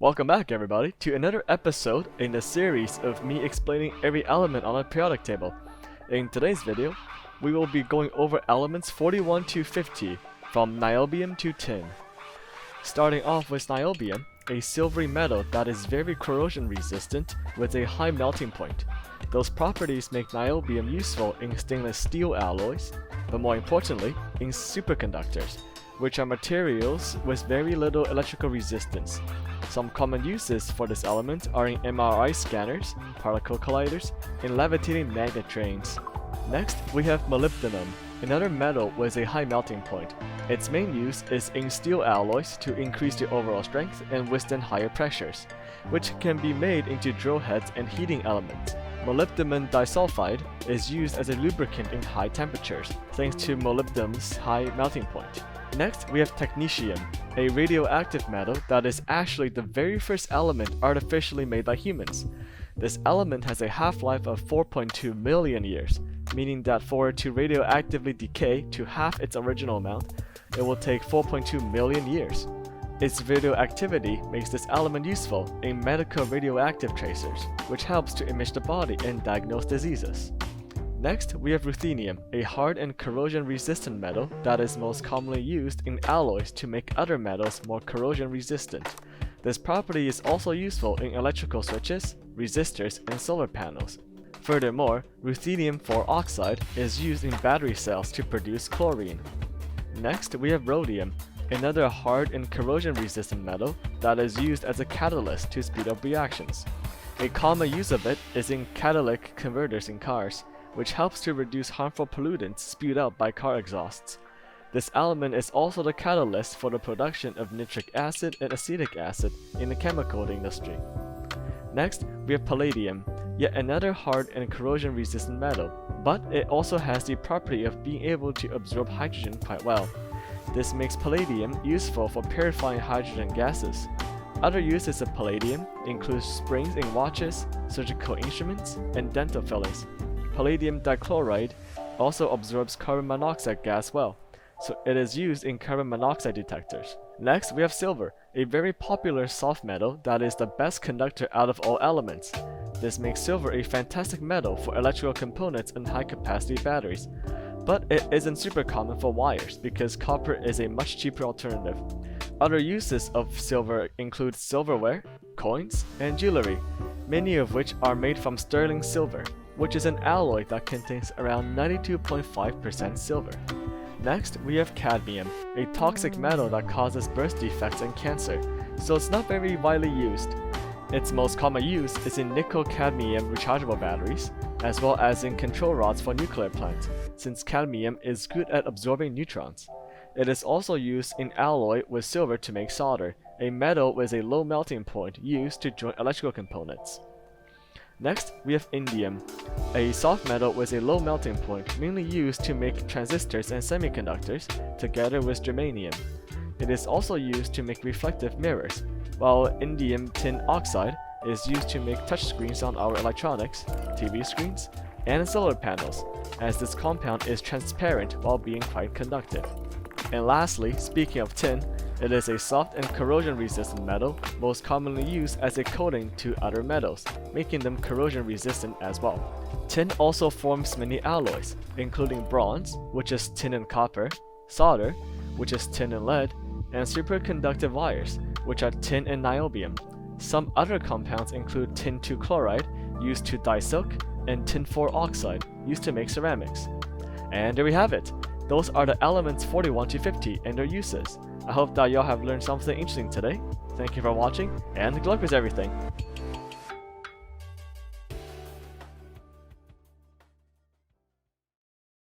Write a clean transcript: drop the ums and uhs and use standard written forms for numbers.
Welcome back everybody to another episode in the series of me explaining every element on a periodic table. In today's video, we will be going over elements 41 to 50 from niobium to tin. Starting off with niobium, a silvery metal that is very corrosion resistant with a high melting point. Those properties make niobium useful in stainless steel alloys, but more importantly, in superconductors, which are materials with very little electrical resistance. Some common uses for this element are in MRI scanners, particle colliders, and levitating magnet trains. Next, we have molybdenum, another metal with a high melting point. Its main use is in steel alloys to increase the overall strength and withstand higher pressures, which can be made into drill heads and heating elements. Molybdenum disulfide is used as a lubricant in high temperatures, thanks to molybdenum's high melting point. Next, we have technetium, a radioactive metal that is actually the very first element artificially made by humans. This element has a half-life of 4.2 million years, meaning that for it to radioactively decay to half its original amount, it will take 4.2 million years. Its radioactivity makes this element useful in medical radioactive tracers, which helps to image the body and diagnose diseases. Next, we have ruthenium, a hard and corrosion-resistant metal that is most commonly used in alloys to make other metals more corrosion-resistant. This property is also useful in electrical switches, resistors, and solar panels. Furthermore, ruthenium 4 oxide is used in battery cells to produce chlorine. Next, we have rhodium, another hard and corrosion-resistant metal that is used as a catalyst to speed up reactions. A common use of it is in catalytic converters in cars, which helps to reduce harmful pollutants spewed out by car exhausts. This element is also the catalyst for the production of nitric acid and acetic acid in the chemical industry. Next, we have palladium, yet another hard and corrosion-resistant metal, but it also has the property of being able to absorb hydrogen quite well. This makes palladium useful for purifying hydrogen gases. Other uses of palladium include springs in watches, surgical instruments, and dental fillings. Palladium dichloride also absorbs carbon monoxide gas well, so it is used in carbon monoxide detectors. Next, we have silver, a very popular soft metal that is the best conductor out of all elements. This makes silver a fantastic metal for electrical components and high-capacity batteries, but it isn't super common for wires because copper is a much cheaper alternative. Other uses of silver include silverware, coins, and jewelry, many of which are made from sterling silver, which is an alloy that contains around 92.5% silver. Next, we have cadmium, a toxic metal that causes birth defects and cancer, so it's not very widely used. Its most common use is in nickel-cadmium rechargeable batteries, as well as in control rods for nuclear plants, since cadmium is good at absorbing neutrons. It is also used in alloy with silver to make solder, a metal with a low melting point used to join electrical components. Next, we have indium, a soft metal with a low melting point mainly used to make transistors and semiconductors, together with germanium. It is also used to make reflective mirrors, while indium tin oxide is used to make touchscreens on our electronics, TV screens, and solar panels, as this compound is transparent while being quite conductive. And lastly, speaking of tin, it is a soft and corrosion-resistant metal, most commonly used as a coating to other metals, making them corrosion-resistant as well. Tin also forms many alloys, including bronze, which is tin and copper, solder, which is tin and lead, and superconductive wires, which are tin and niobium. Some other compounds include tin 2 chloride, used to dye silk, and tin 4 oxide, used to make ceramics. And there we have it! Those are the elements 41 to 50 and their uses. I hope that y'all have learned something interesting today. Thank you for watching, and good luck with everything!